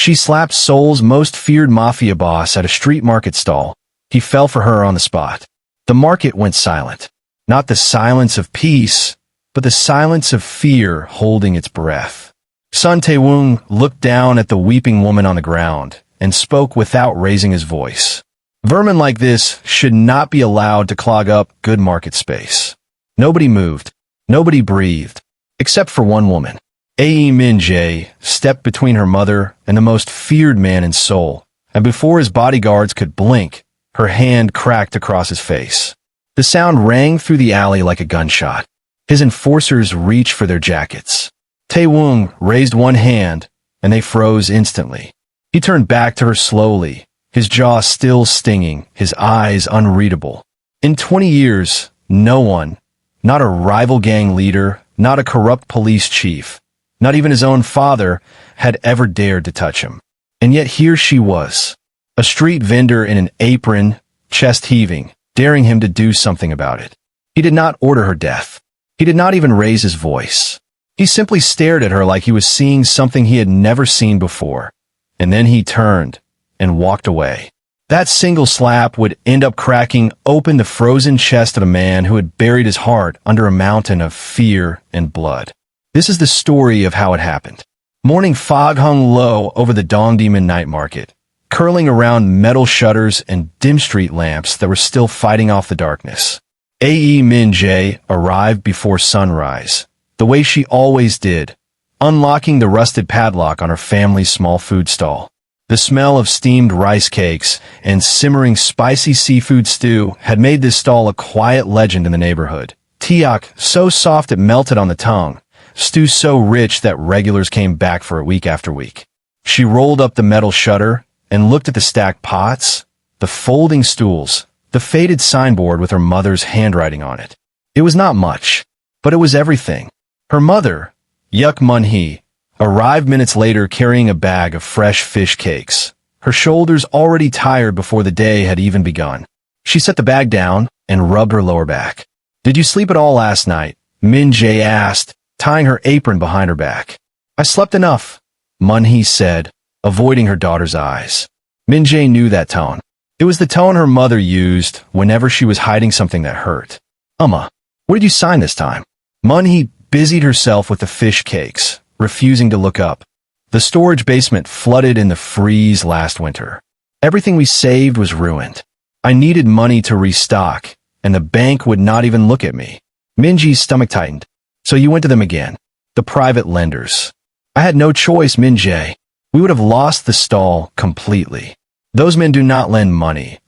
She slapped Seoul's most feared mafia boss at a street market stall. He fell for her on the spot. The market went silent. Not the silence of peace, but the silence of fear holding its breath. Son Tae-Woong looked down at the weeping woman on the ground and spoke without raising his voice. Vermin like this should not be allowed to clog up good market space. Nobody moved. Nobody breathed. Except for one woman. Ae Minjae stepped between her mother and the most feared man in Seoul, and before his bodyguards could blink, her hand cracked across his face. The sound rang through the alley like a gunshot. His enforcers reached for their jackets. Tae-Woong raised one hand, and they froze instantly. He turned back to her slowly, his jaw still stinging, his eyes unreadable. In 20 years, no one, not a rival gang leader, not a corrupt police chief, not even his own father, had ever dared to touch him. And yet here she was, a street vendor in an apron, chest heaving, daring him to do something about it. He did not order her death. He did not even raise his voice. He simply stared at her like he was seeing something he had never seen before. And then he turned and walked away. That single slap would end up cracking open the frozen chest of a man who had buried his heart under a mountain of fear and blood. This is the story of how it happened. Morning fog hung low over the Dongdaemun night market, curling around metal shutters and dim street lamps that were still fighting off the darkness. Ae Minjae arrived before sunrise, the way she always did, unlocking the rusted padlock on her family's small food stall. The smell of steamed rice cakes and simmering spicy seafood stew had made this stall a quiet legend in the neighborhood. Tiak, so soft it melted on the tongue, stew so rich that regulars came back for it week after week. She rolled up the metal shutter and looked at the stacked pots, the folding stools, the faded signboard with her mother's handwriting on it. It was not much, but it was everything. Her mother, Yuk Mun-hee, arrived minutes later carrying a bag of fresh fish cakes, her shoulders already tired before the day had even begun. She set the bag down and rubbed her lower back. "Did you sleep at all last night?" Minjae asked, tying her apron behind her back. "I slept enough," Mun-hee said, avoiding her daughter's eyes. Minjae knew that tone. It was the tone her mother used whenever she was hiding something that hurt. "What did you sign this time?" Mun-hee busied herself with the fish cakes, refusing to look up. The storage basement flooded in the freeze last winter. Everything we saved was ruined. I needed money to restock, and the bank would not even look at me. Minji's stomach tightened. "So you went to them again. The private lenders." "I had no choice, Minjae. We would have lost the stall completely. Those men do not lend money,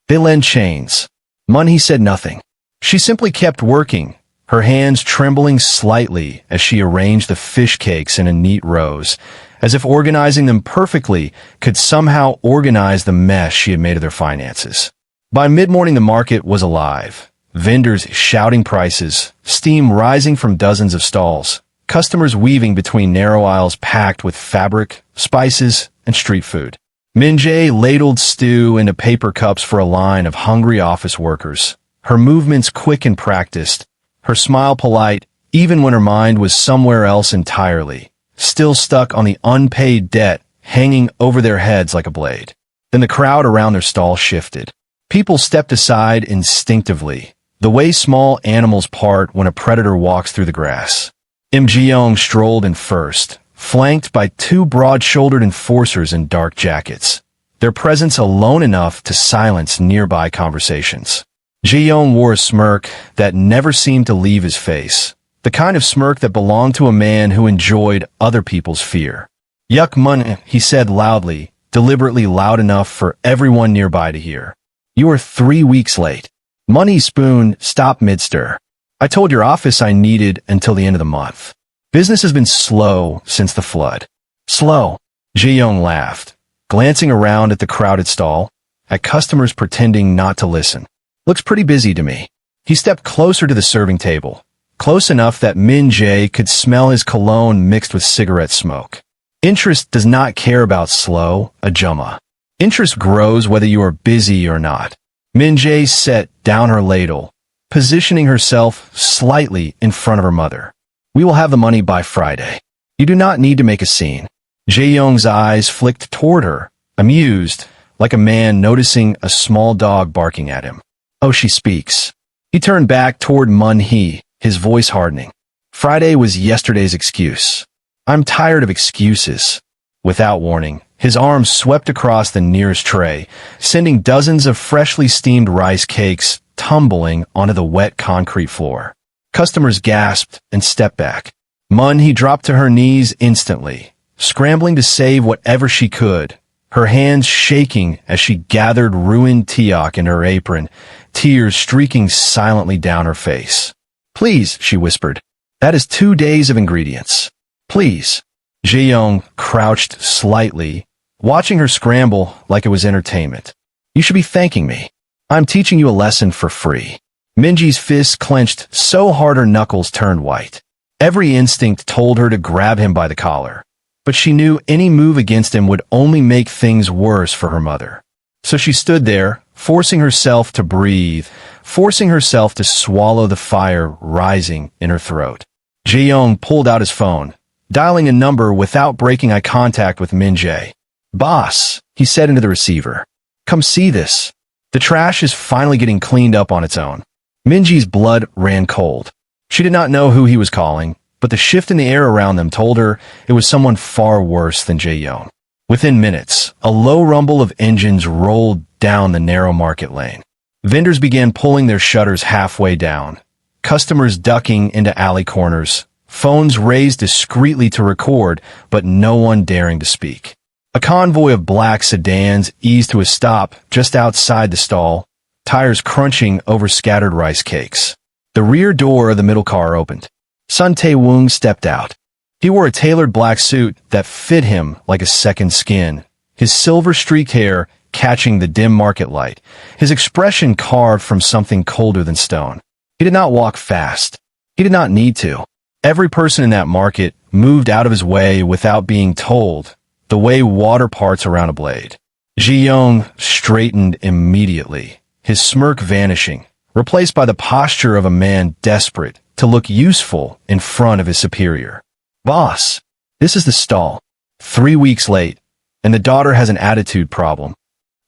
They lend chains." Mun-hee said nothing. She simply kept working, her hands trembling slightly as she arranged the fish cakes in a neat rows, as if organizing them perfectly could somehow organize the mess she had made of their finances. By mid-morning the market was alive. Vendors shouting prices, steam rising from dozens of stalls, customers weaving between narrow aisles packed with fabric, spices, and street food. Minjae ladled stew into paper cups for a line of hungry office workers, her movements quick and practiced, her smile polite, even when her mind was somewhere else entirely, still stuck on the unpaid debt hanging over their heads like a blade. Then the crowd around their stall shifted. People stepped aside instinctively, the way small animals part when a predator walks through the grass. Im-jeong strolled in first, flanked by two broad-shouldered enforcers in dark jackets, their presence alone enough to silence nearby conversations. Jeong wore a smirk that never seemed to leave his face, the kind of smirk that belonged to a man who enjoyed other people's fear. "Yuk Mun," he said loudly, deliberately loud enough for everyone nearby to hear. "You are 3 weeks late." Mun-hee's spoon stopped mid-stir. "I told your office I needed until the end of the month. Business has been slow since the flood." "Slow?" Jeong laughed, glancing around at the crowded stall, at customers pretending not to listen. "Looks pretty busy to me." He stepped closer to the serving table, close enough that Minjae could smell his cologne mixed with cigarette smoke. "Interest does not care about slow, Ajumma. Interest grows whether you are busy or not." Minjae set down her ladle, positioning herself slightly in front of her mother. "We will have the money by Friday. You do not need to make a scene." Jae-young's eyes flicked toward her, amused, like a man noticing a small dog barking at him. Oh, she speaks. He turned back toward Mun-hee, his voice hardening. Friday was yesterday's excuse. I'm tired of excuses. Without warning, his arms swept across the nearest tray, sending dozens of freshly steamed rice cakes tumbling onto the wet concrete floor. Customers gasped and stepped back. Mun-hee dropped to her knees instantly, scrambling to save whatever she could, her hands shaking as she gathered ruined teok in her apron, tears streaking silently down her face. Please, she whispered. That is 2 days of ingredients. Please. Jae-young crouched slightly, watching her scramble like it was entertainment. You should be thanking me. I'm teaching you a lesson for free. Minji's fists clenched so hard her knuckles turned white. Every instinct told her to grab him by the collar, but she knew any move against him would only make things worse for her mother. So she stood there, forcing herself to breathe, forcing herself to swallow the fire rising in her throat. Jae-young pulled out his phone, dialing a number without breaking eye contact with Minjae. Boss, he said into the receiver. Come see this. The trash is finally getting cleaned up on its own. Minji's blood ran cold. She did not know who he was calling, but the shift in the air around them told her it was someone far worse than Jae-young. Within minutes, a low rumble of engines rolled down the narrow market lane. Vendors began pulling their shutters halfway down, customers ducking into alley corners, phones raised discreetly to record, but no one daring to speak. A convoy of black sedans eased to a stop just outside the stall, tires crunching over scattered rice cakes. The rear door of the middle car opened. Son Tae-Woong stepped out. He wore a tailored black suit that fit him like a second skin, his silver-streaked hair catching the dim market light, his expression carved from something colder than stone. He did not walk fast. He did not need to. Every person in that market moved out of his way without being told, the way water parts around a blade. Jae-young straightened immediately, his smirk vanishing, replaced by the posture of a man desperate to look useful in front of his superior. Boss, this is the stall. 3 weeks late, and the daughter has an attitude problem.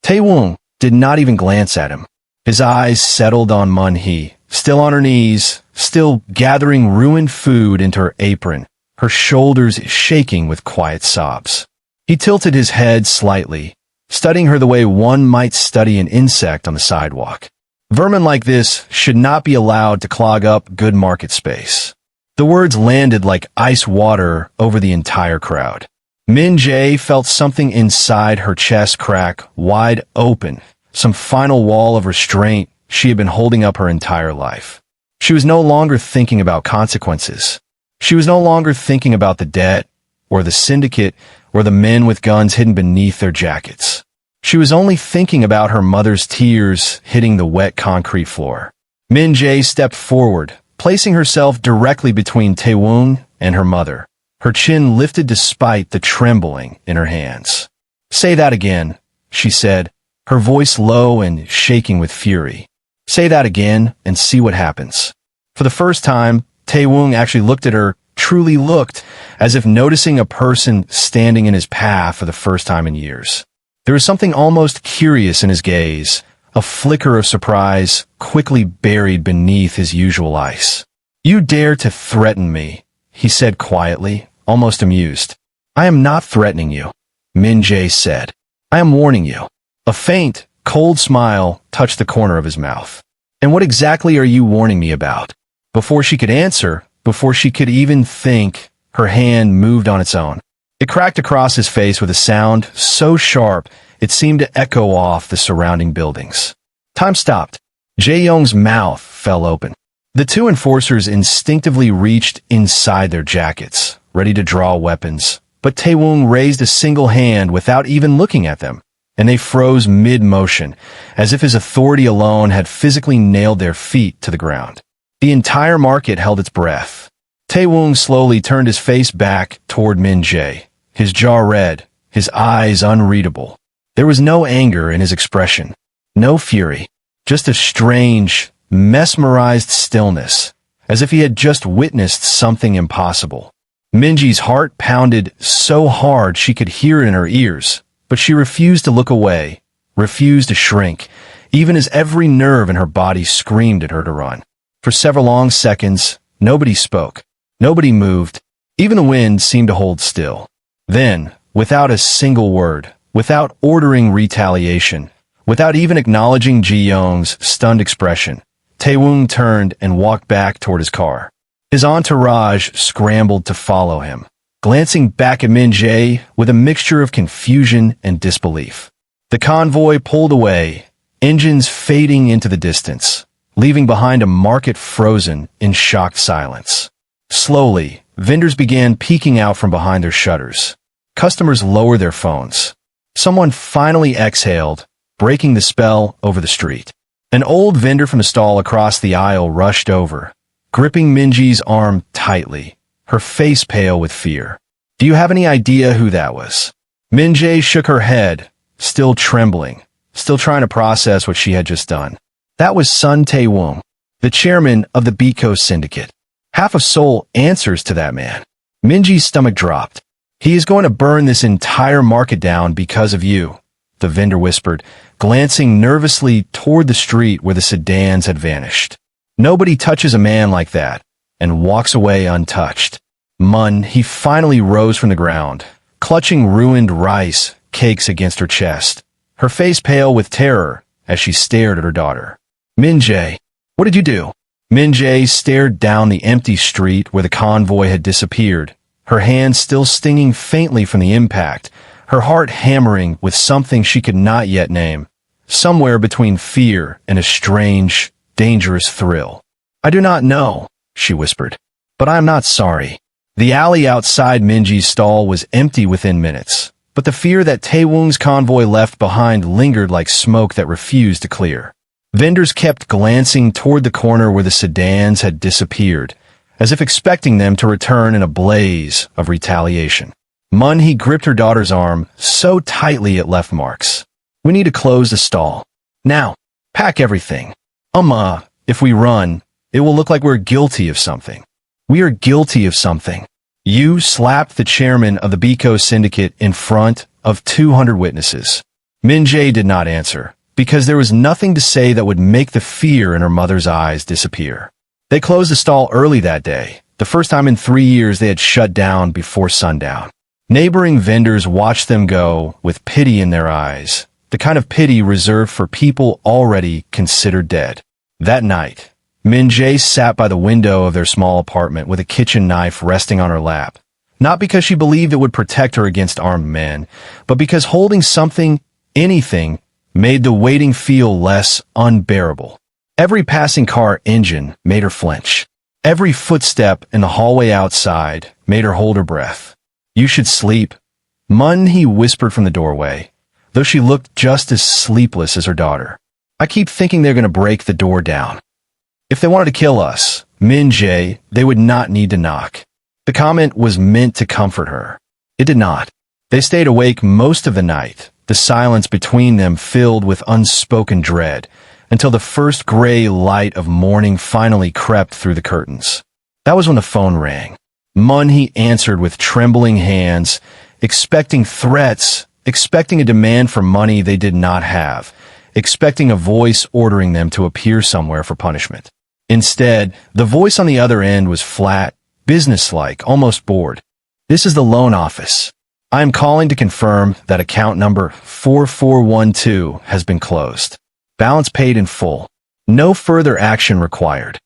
Tae-Woong did not even glance at him. His eyes settled on Mun-hee, still on her knees, still gathering ruined food into her apron, her shoulders shaking with quiet sobs. He tilted his head slightly, studying her the way one might study an insect on the sidewalk. Vermin like this should not be allowed to clog up good market space. The words landed like ice water over the entire crowd. Minjae felt something inside her chest crack wide open, some final wall of restraint she had been holding up her entire life. She was no longer thinking about consequences. She was no longer thinking about the debt, or the syndicate, or the men with guns hidden beneath their jackets. She was only thinking about her mother's tears hitting the wet concrete floor. Minjae stepped forward, placing herself directly between Tae-Woong and her mother, her chin lifted despite the trembling in her hands. Say that again, she said, her voice low and shaking with fury. Say that again and see what happens. For the first time, Tae-Woong actually looked at her, truly looked, as if noticing a person standing in his path for the first time in years. There was something almost curious in his gaze, a flicker of surprise quickly buried beneath his usual ice. You dare to threaten me, he said quietly, almost amused. I am not threatening you, Minjae said. I am warning you. A faint, cold smile touched the corner of his mouth. And what exactly are you warning me about? Before she could answer, before she could even think, her hand moved on its own. It cracked across his face with a sound so sharp it seemed to echo off the surrounding buildings. Time stopped. Jae-young's mouth fell open. The two enforcers instinctively reached inside their jackets, ready to draw weapons, but Tae-Woong raised a single hand without even looking at them, and they froze mid-motion, as if his authority alone had physically nailed their feet to the ground. The entire market held its breath. Tae-Woong slowly turned his face back toward Minjae, his jaw red, his eyes unreadable. There was no anger in his expression, no fury, just a strange, mesmerized stillness, as if he had just witnessed something impossible. Minji's heart pounded so hard she could hear it in her ears, but she refused to look away, refused to shrink, even as every nerve in her body screamed at her to run. For several long seconds, nobody spoke. Nobody moved. Even the wind seemed to hold still. Then, without a single word, without ordering retaliation, without even acknowledging Ji-young's stunned expression, Tae-Woong turned and walked back toward his car. His entourage scrambled to follow him, glancing back at Minjae with a mixture of confusion and disbelief. The convoy pulled away, engines fading into the distance, leaving behind a market frozen in shocked silence. Slowly, vendors began peeking out from behind their shutters. Customers lowered their phones. Someone finally exhaled, breaking the spell over the street. An old vendor from the stall across the aisle rushed over, gripping Minji's arm tightly, her face pale with fear. "Do you have any idea who that was?" Minjae shook her head, still trembling, still trying to process what she had just done. "That was son Tae-Woong, the chairman of the Baekho Syndicate. Half of Seoul answers to that man." Minji's stomach dropped. "He is going to burn this entire market down because of you," the vendor whispered, glancing nervously toward the street where the sedans had vanished. "Nobody touches a man like that and walks away untouched." He finally rose from the ground, clutching ruined rice cakes against her chest, her face pale with terror as she stared at her daughter. "Minjae, what did you do?" Minjae stared down the empty street where the convoy had disappeared, her hands still stinging faintly from the impact, her heart hammering with something she could not yet name, somewhere between fear and a strange, dangerous thrill. "I do not know," she whispered, "but I am not sorry." The alley outside Minji's stall was empty within minutes, but the fear that Tae-Woong's convoy left behind lingered like smoke that refused to clear. Vendors kept glancing toward the corner where the sedans had disappeared, as if expecting them to return in a blaze of retaliation. He gripped her daughter's arm so tightly it left marks. "We need to close the stall. Now, pack everything. If we run, it will look like we're guilty of something. We are guilty of something." You slapped the chairman of the Baekho Syndicate in front of 200 witnesses. Minjae did not answer, because there was nothing to say that would make the fear in her mother's eyes disappear. They closed the stall early that day, the first time in 3 years they had shut down before sundown. Neighboring vendors watched them go with pity in their eyes, the kind of pity reserved for people already considered dead. That night, Minjae sat by the window of their small apartment with a kitchen knife resting on her lap, not because she believed it would protect her against armed men, but because holding something, anything, made the waiting feel less unbearable. Every passing car engine made her flinch. Every footstep in the hallway outside made her hold her breath. "You should sleep," he whispered from the doorway, though she looked just as sleepless as her daughter. "I keep thinking they're going to break the door down. If they wanted to kill us, Minjae, they would not need to knock." The comment was meant to comfort her. It did not. They stayed awake most of the night, the silence between them filled with unspoken dread, until the first gray light of morning finally crept through the curtains. That was when the phone rang. He answered with trembling hands, expecting threats, expecting a demand for money they did not have, expecting a voice ordering them to appear somewhere for punishment. Instead, the voice on the other end was flat, businesslike, almost bored. "This is the loan office. I am calling to confirm that account number 4412 has been closed. Balance paid in full. No further action required."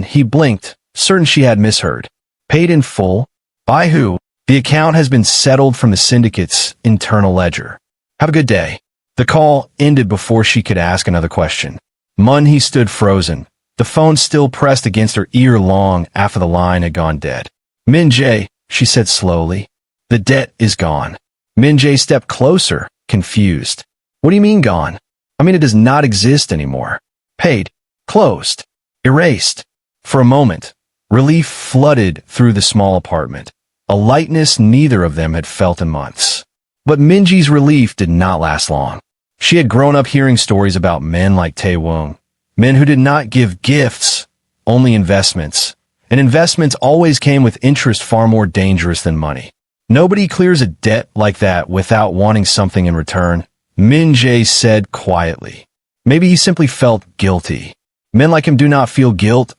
He blinked, certain she had misheard. "Paid in full? By who?" "The account has been settled from the syndicate's internal ledger. Have a good day." The call ended before she could ask another question. He stood frozen, the phone still pressed against her ear long after the line had gone dead. "Minjae," she said slowly, "the debt is gone." Minjae stepped closer, confused. "What do you mean gone?" "I mean it does not exist anymore. Paid. Closed. Erased." For a moment, relief flooded through the small apartment, a lightness neither of them had felt in months. But Minji's relief did not last long. She had grown up hearing stories about men like Tae-Woong, men who did not give gifts, only investments, and investments always came with interest far more dangerous than money. Nobody clears a debt like that without wanting something in return, Minjae said quietly. Maybe he simply felt guilty. Men like him do not feel guilt,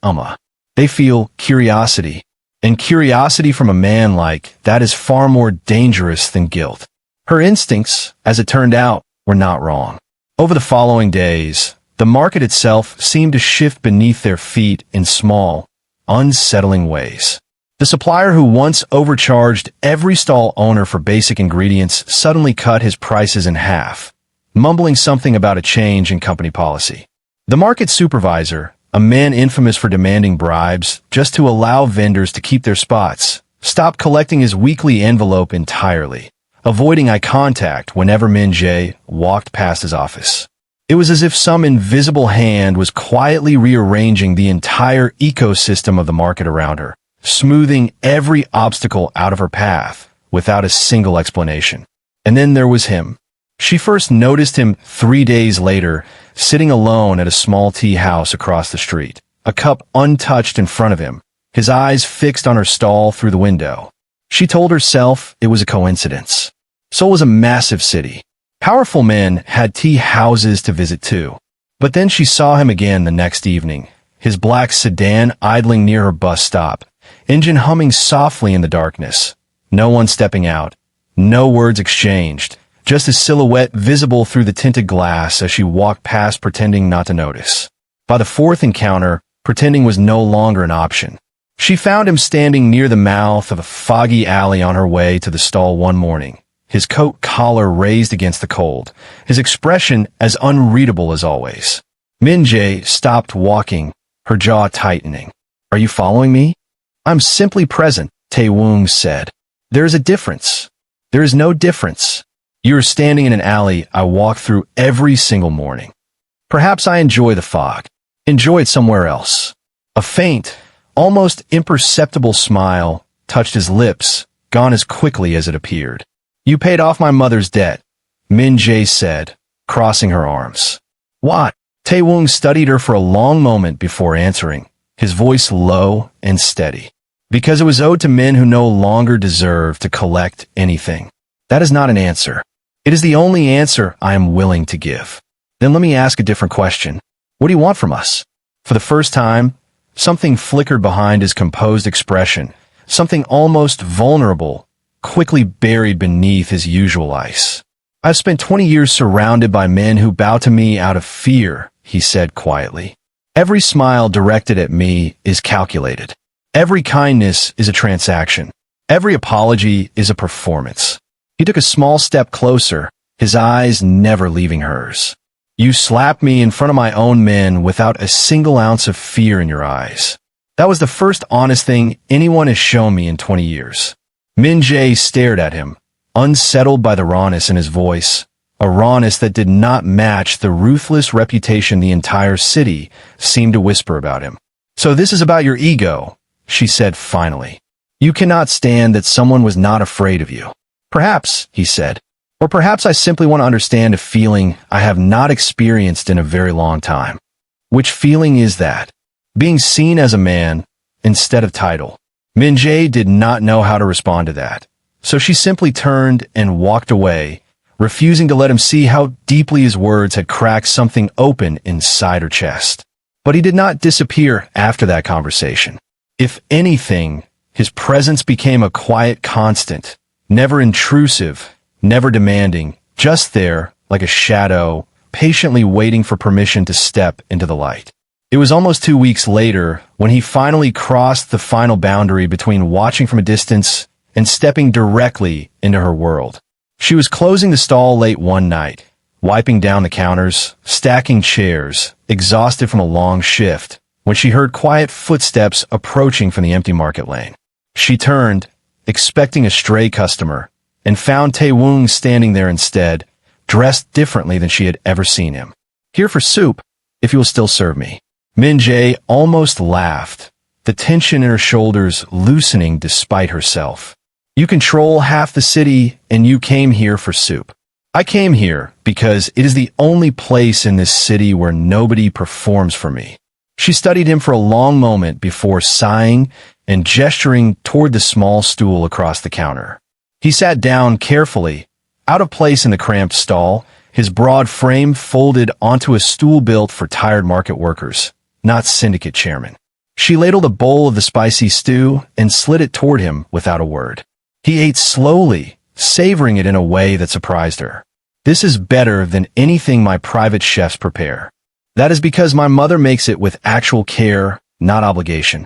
They feel curiosity. And curiosity from a man like that is far more dangerous than guilt. Her instincts, as it turned out, were not wrong. Over the following days, the market itself seemed to shift beneath their feet in small, unsettling ways. The supplier who once overcharged every stall owner for basic ingredients suddenly cut his prices in half, mumbling something about a change in company policy. The market supervisor, a man infamous for demanding bribes just to allow vendors to keep their spots, stopped collecting his weekly envelope entirely, avoiding eye contact whenever Minjae walked past his office. It was as if some invisible hand was quietly rearranging the entire ecosystem of the market around her, smoothing every obstacle out of her path without a single explanation. And then there was him. She first noticed him 3 days later, sitting alone at a small tea house across the street, a cup untouched in front of him, his eyes fixed on her stall through the window. She told herself it was a coincidence. Seoul was a massive city. Powerful men had tea houses to visit too. But then she saw him again the next evening, his black sedan idling near her bus stop, engine humming softly in the darkness. No one stepping out, no words exchanged, just a silhouette visible through the tinted glass as she walked past pretending not to notice. By the fourth encounter, pretending was no longer an option. She found him standing near the mouth of a foggy alley on her way to the stall one morning, his coat collar raised against the cold, his expression as unreadable as always. Minjae stopped walking, her jaw tightening. "Are you following me?" "I'm simply present," Tae-Woong said. "There is a difference." "There is no difference. You are standing in an alley I walk through every single morning. Perhaps I enjoy the fog. Enjoy it somewhere else." A faint, almost imperceptible smile touched his lips, gone as quickly as it appeared. "You paid off my mother's debt," Minjae said, crossing her arms. "What?" Tae-Woong studied her for a long moment before answering, his voice low and steady. "Because it was owed to men who no longer deserve to collect anything." "That is not an answer. It is the only answer I am willing to give." "Then let me ask a different question. What do you want from us?" For the first time, something flickered behind his composed expression, something almost vulnerable, quickly buried beneath his usual ice. "I've spent 20 years surrounded by men who bow to me out of fear," he said quietly. "Every smile directed at me is calculated. Every kindness is a transaction. Every apology is a performance." He took a small step closer, his eyes never leaving hers. "You slapped me in front of my own men without a single ounce of fear in your eyes. That was the first honest thing anyone has shown me in 20 years. Minjae stared at him, unsettled by the rawness in his voice, a rawness that did not match the ruthless reputation the entire city seemed to whisper about him. "So this is about your ego," she said finally. "You cannot stand that someone was not afraid of you." "Perhaps," he said. "Or perhaps I simply want to understand a feeling I have not experienced in a very long time." "Which feeling is that?" "Being seen as a man instead of title." Minjae did not know how to respond to that, so she simply turned and walked away, refusing to let him see how deeply his words had cracked something open inside her chest. But he did not disappear after that conversation. If anything, his presence became a quiet constant, never intrusive, never demanding, just there, like a shadow, patiently waiting for permission to step into the light. It was almost 2 weeks later when he finally crossed the final boundary between watching from a distance and stepping directly into her world. She was closing the stall late one night, wiping down the counters, stacking chairs, exhausted from a long shift, when she heard quiet footsteps approaching from the empty market lane. She turned, expecting a stray customer, and found Tae-Woong standing there instead, dressed differently than she had ever seen him. "Here for soup, if you will still serve me." Minjae almost laughed, the tension in her shoulders loosening despite herself. "You control half the city, and you came here for soup. I came here because it is the only place in this city where nobody performs for me." She studied him for a long moment before sighing and gesturing toward the small stool across the counter. He sat down carefully, out of place in the cramped stall, his broad frame folded onto a stool built for tired market workers, not syndicate chairmen. She ladled a bowl of the spicy stew and slid it toward him without a word. He ate slowly, savoring it in a way that surprised her. "This is better than anything my private chefs prepare. That is because my mother makes it with actual care, not obligation."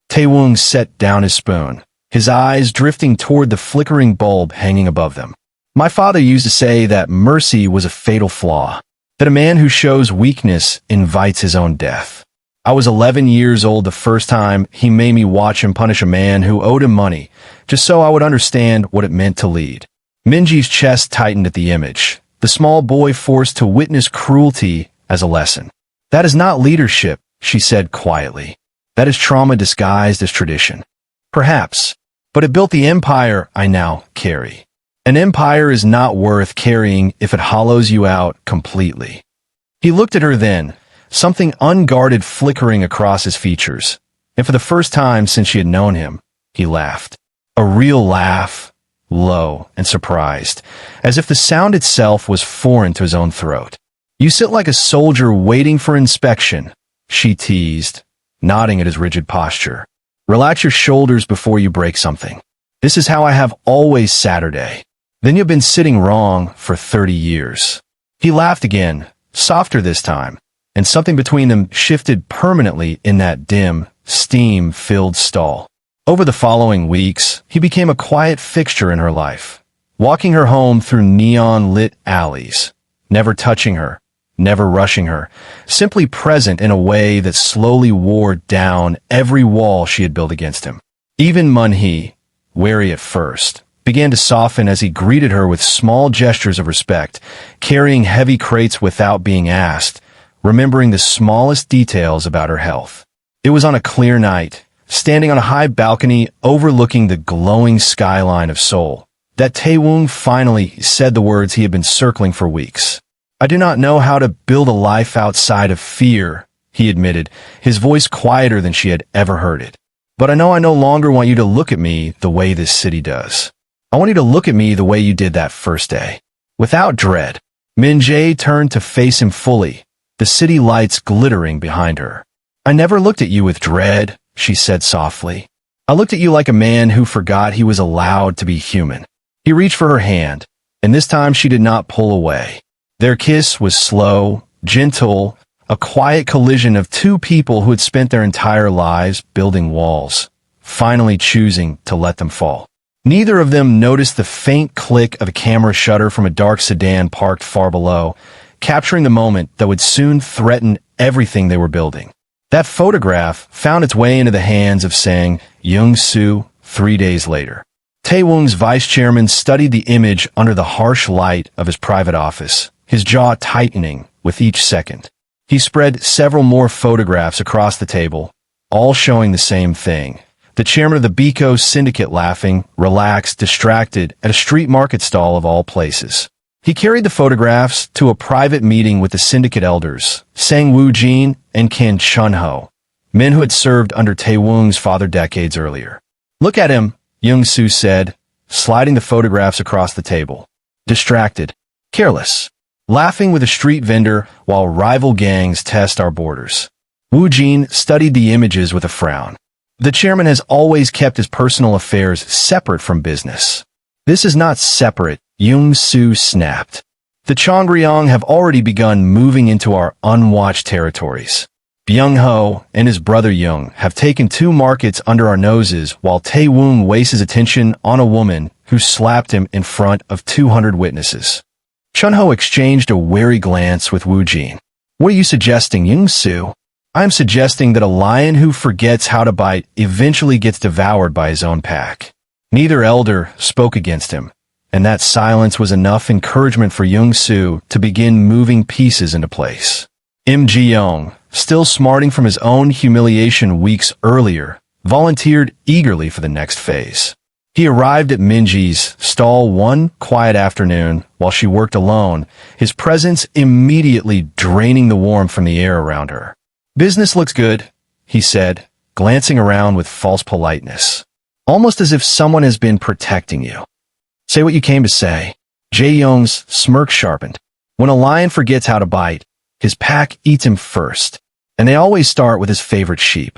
Tae-Woong set down his spoon, his eyes drifting toward the flickering bulb hanging above them. "My father used to say that mercy was a fatal flaw, that a man who shows weakness invites his own death. I was 11 years old the first time he made me watch him punish a man who owed him money, just so I would understand what it meant to lead." Minjae's chest tightened at the image, the small boy forced to witness cruelty as a lesson. "That is not leadership," she said quietly. "That is trauma disguised as tradition. Perhaps, but it built the empire I now carry. An empire is not worth carrying if it hollows you out completely." He looked at her then, something unguarded flickering across his features, and for the first time since she had known him, he laughed. A real laugh, low and surprised, as if the sound itself was foreign to his own throat. "You sit like a soldier waiting for inspection," she teased, nodding at his rigid posture. "Relax your shoulders before you break something. This is how I have always Saturday. Then you've been sitting wrong for 30 years. He laughed again, softer this time, and something between them shifted permanently in that dim, steam-filled stall. Over the following weeks, he became a quiet fixture in her life, walking her home through neon-lit alleys, never touching her, never rushing her, simply present in a way that slowly wore down every wall she had built against him. Even Mun-hee, wary at first, began to soften as he greeted her with small gestures of respect, carrying heavy crates without being asked, remembering the smallest details about her health. It was on a clear night, standing on a high balcony overlooking the glowing skyline of Seoul, that Tae-Woong finally said the words he had been circling for weeks. "I do not know how to build a life outside of fear," he admitted, his voice quieter than she had ever heard it. "But I know I no longer want you to look at me the way this city does. I want you to look at me the way you did that first day, without dread." Minjae turned to face him fully, the city lights glittering behind her. "I never looked at you with dread," she said softly. "I looked at you like a man who forgot he was allowed to be human." He reached for her hand, and this time she did not pull away. Their kiss was slow, gentle, a quiet collision of two people who had spent their entire lives building walls, finally choosing to let them fall. Neither of them noticed the faint click of a camera shutter from a dark sedan parked far below, capturing the moment that would soon threaten everything they were building. That photograph found its way into the hands of Sang Young-soo 3 days later. Tae-Woong's vice chairman studied the image under the harsh light of his private office, his jaw tightening with each second. He spread several more photographs across the table, all showing the same thing. The chairman of the Baekho Syndicate laughing, relaxed, distracted, at a street market stall of all places. He carried the photographs to a private meeting with the syndicate elders, Sang Woo-jin and Kan Chun-ho, men who had served under Tae-Woong's father decades earlier. "Look at him," Young-soo said, sliding the photographs across the table. "Distracted, careless, laughing with a street vendor while rival gangs test our borders." Woo-jin studied the images with a frown. "The chairman has always kept his personal affairs separate from business." "This is not separate," Young-soo snapped. "The Chongryong have already begun moving into our unwatched territories. Byung-ho and his brother Young have taken 2 markets under our noses while Tae-Woong wastes his attention on a woman who slapped him in front of 200 witnesses." Chun-ho exchanged a wary glance with Woo-jin. "What are you suggesting, Young-soo?" "I am suggesting that a lion who forgets how to bite eventually gets devoured by his own pack." Neither elder spoke against him, and that silence was enough encouragement for Young-soo to begin moving pieces into place. Im Ji-young, still smarting from his own humiliation weeks earlier, volunteered eagerly for the next phase. He arrived at Minjae's stall one quiet afternoon while she worked alone, his presence immediately draining the warmth from the air around her. "Business looks good," he said, glancing around with false politeness. "Almost as if someone has been protecting you." "Say what you came to say." Jae-young's smirk sharpened. When a lion forgets how to bite, his pack eats him first, and they always start with his favorite sheep.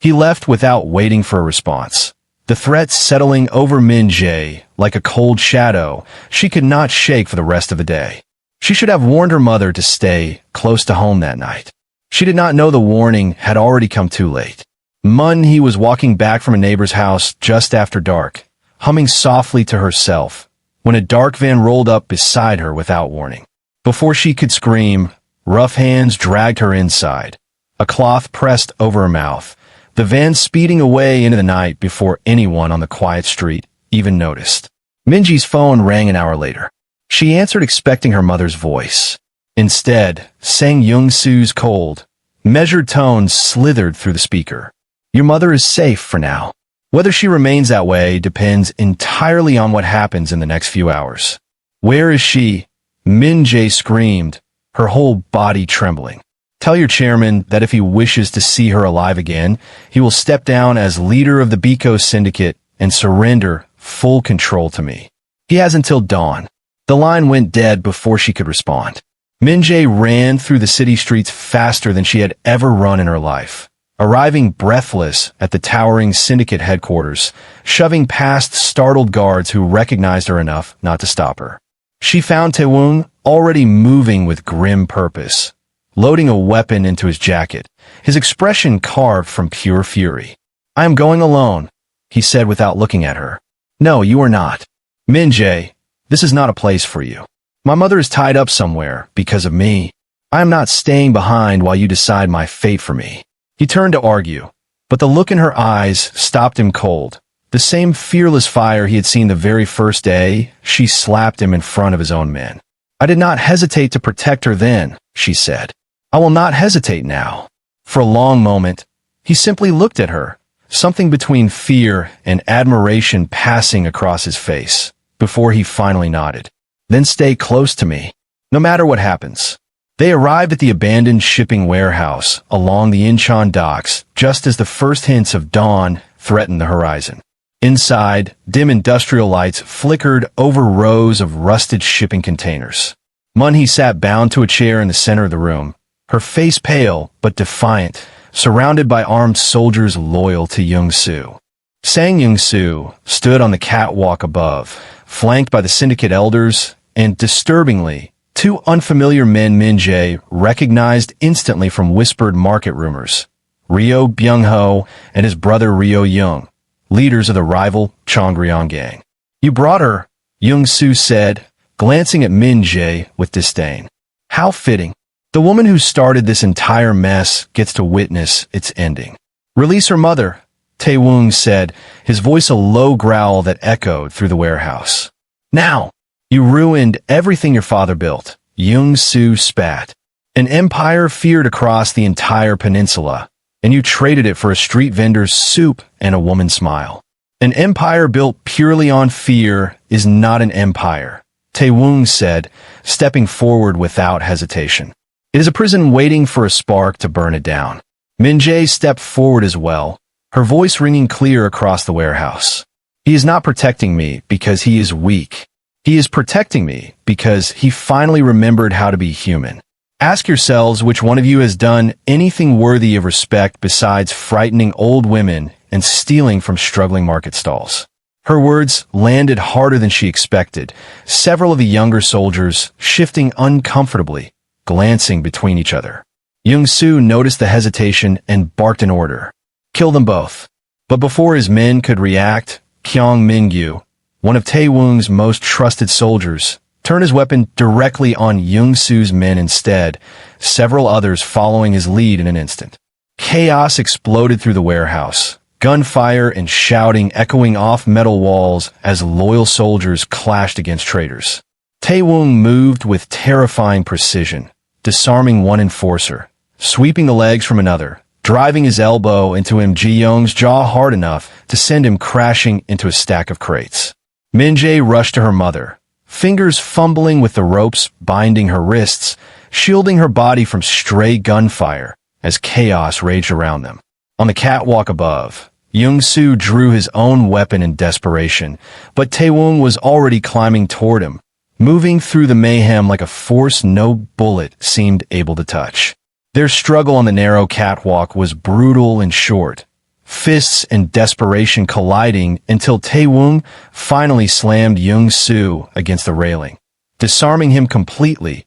He left without waiting for a response. The threat settling over Minjae like a cold shadow she could not shake for the rest of the day. She should have warned her mother to stay close to home that night. She did not know the warning had already come too late. He was walking back from a neighbor's house just after dark, humming softly to herself, when a dark van rolled up beside her without warning. Before she could scream, rough hands dragged her inside, a cloth pressed over her mouth, the van speeding away into the night before anyone on the quiet street even noticed. Minji's phone rang an hour later. She answered expecting her mother's voice. Instead, Sang Young-soo's cold, measured tones slithered through the speaker. "Your mother is safe for now. Whether she remains that way depends entirely on what happens in the next few hours." "Where is she?" Minjae screamed, her whole body trembling. "Tell your chairman that if he wishes to see her alive again, he will step down as leader of the Baekho Syndicate and surrender full control to me. He has until dawn." The line went dead before she could respond. Minjae ran through the city streets faster than she had ever run in her life, arriving breathless at the towering syndicate headquarters, shoving past startled guards who recognized her enough not to stop her. She found Tae-Woong already moving with grim purpose, loading a weapon into his jacket, his expression carved from pure fury. "I am going alone," he said without looking at her. "No, you are not. Minjae, this is not a place for you. My mother is tied up somewhere because of me. I am not staying behind while you decide my fate for me." He turned to argue, but the look in her eyes stopped him cold. The same fearless fire he had seen the very first day she slapped him in front of his own men. "I did not hesitate to protect her then," she said. "I will not hesitate now." For a long moment, he simply looked at her, something between fear and admiration passing across his face, before he finally nodded. "Then stay close to me, no matter what happens." They arrived at the abandoned shipping warehouse along the Incheon docks just as the first hints of dawn threatened the horizon. Inside, dim industrial lights flickered over rows of rusted shipping containers. Munhee sat bound to a chair in the center of the room, her face pale but defiant, surrounded by armed soldiers loyal to Young-soo. Sang Young-soo stood on the catwalk above, flanked by the syndicate elders, and disturbingly, two unfamiliar men Minjae recognized instantly from whispered market rumors, Ryo Byung-ho and his brother Ryo Young, leaders of the rival Chongryeong gang. "You brought her," Young-soo said, glancing at Minjae with disdain. "How fitting. The woman who started this entire mess gets to witness its ending." "Release her mother," Tae-Woong said, his voice a low growl that echoed through the warehouse. "Now! You ruined everything your father built," Young-soo spat. "An empire feared across the entire peninsula, and you traded it for a street vendor's soup and a woman's smile. An empire built purely on fear is not an empire," Tae-Woong said, stepping forward without hesitation. "It is a prison waiting for a spark to burn it down." Minjae stepped forward as well, her voice ringing clear across the warehouse. "He is not protecting me because he is weak. He is protecting me because he finally remembered how to be human. Ask yourselves which one of you has done anything worthy of respect besides frightening old women and stealing from struggling market stalls." Her words landed harder than she expected, several of the younger soldiers shifting uncomfortably, glancing between each other. Young-soo noticed the hesitation and barked an order. "Kill them both." But before his men could react, Kyung Mingyu, one of Tae-Woong's most trusted soldiers, turned his weapon directly on Young-soo's men instead, several others following his lead in an instant. Chaos exploded through the warehouse, gunfire and shouting echoing off metal walls as loyal soldiers clashed against traitors. Tae-Woong moved with terrifying precision, disarming one enforcer, sweeping the legs from another, driving his elbow into Im Ji-young's jaw hard enough to send him crashing into a stack of crates. Minjae rushed to her mother, fingers fumbling with the ropes binding her wrists, shielding her body from stray gunfire, as chaos raged around them. On the catwalk above, Young-soo drew his own weapon in desperation, but Tae-Woong was already climbing toward him, moving through the mayhem like a force no bullet seemed able to touch. Their struggle on the narrow catwalk was brutal and short, fists and desperation colliding until Tae-Woong finally slammed Young-soo against the railing, disarming him completely,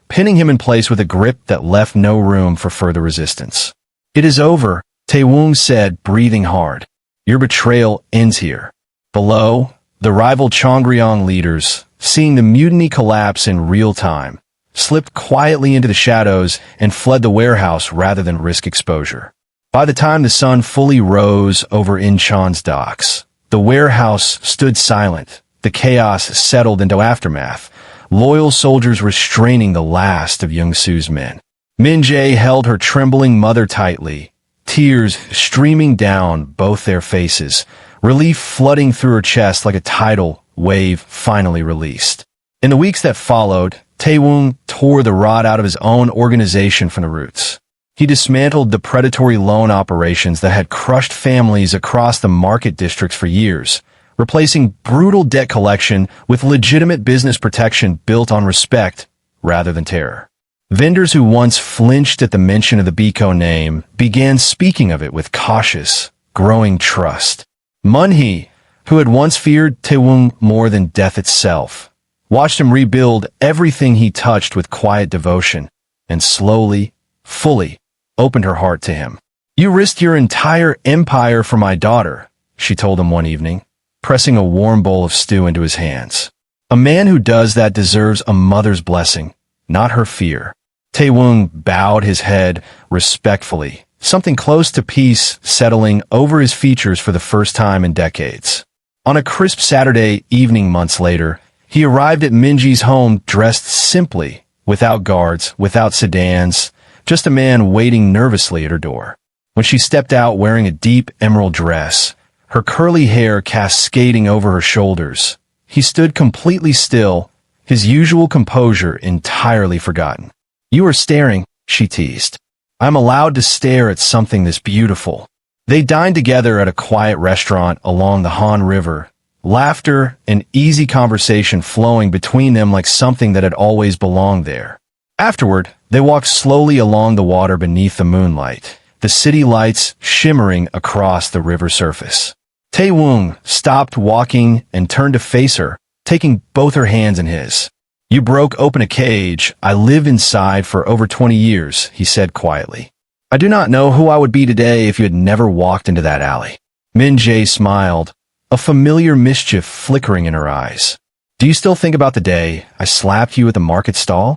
pinning him in place with a grip that left no room for further resistance. "It is over," Tae-Woong said, breathing hard. "Your betrayal ends here." Below, the rival Chongryong leaders, seeing the mutiny collapse in real time, slipped quietly into the shadows and fled the warehouse rather than risk exposure. By the time the sun fully rose over Incheon's docks, the warehouse stood silent. The chaos settled into aftermath. Loyal soldiers restraining the last of Young-soo's men. Minjae held her trembling mother tightly, tears streaming down both their faces, relief flooding through her chest like a tidal wave finally released. In the weeks that followed, Tae-Woong tore the rot out of his own organization from the roots. He dismantled the predatory loan operations that had crushed families across the market districts for years, replacing brutal debt collection with legitimate business protection built on respect rather than terror. Vendors who once flinched at the mention of the Baekho name began speaking of it with cautious, growing trust. Munhee, who had once feared Tae-Woong more than death itself, watched him rebuild everything he touched with quiet devotion, and slowly, fully, opened her heart to him. "You risked your entire empire for my daughter," she told him one evening, pressing a warm bowl of stew into his hands. "A man who does that deserves a mother's blessing, not her fear." Tae-Woong bowed his head respectfully, something close to peace settling over his features for the first time in decades. On a crisp Saturday evening months later, he arrived at Minjae's home dressed simply, without guards, without sedans, just a man waiting nervously at her door. When she stepped out wearing a deep emerald dress, her curly hair cascading over her shoulders, he stood completely still, his usual composure entirely forgotten. "You are staring," she teased. "I'm allowed to stare at something this beautiful." They dined together at a quiet restaurant along the Han River, laughter and easy conversation flowing between them like something that had always belonged there. Afterward, they walked slowly along the water beneath the moonlight, the city lights shimmering across the river surface. Tae-Woong stopped walking and turned to face her, taking both her hands in his. "You broke open a cage I lived inside for over 20 years, he said quietly. "I do not know who I would be today if you had never walked into that alley." Minjae smiled, a familiar mischief flickering in her eyes. "Do you still think about the day I slapped you at the market stall?"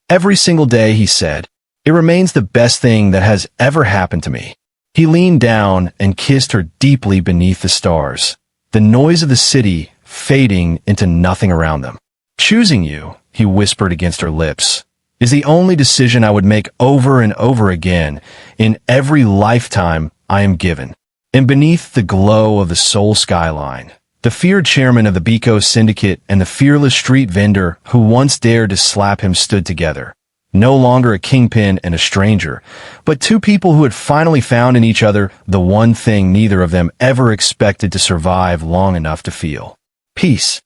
"Every single day," he said. "It remains the best thing that has ever happened to me." He leaned down and kissed her deeply beneath the stars, the noise of the city fading into nothing around them. "Choosing you," he whispered against her lips, "is the only decision I would make over and over again in every lifetime I am given." And beneath the glow of the Seoul skyline, the feared chairman of the Baekho Syndicate and the fearless street vendor who once dared to slap him stood together, no longer a kingpin and a stranger, but two people who had finally found in each other the one thing neither of them ever expected to survive long enough to feel: peace.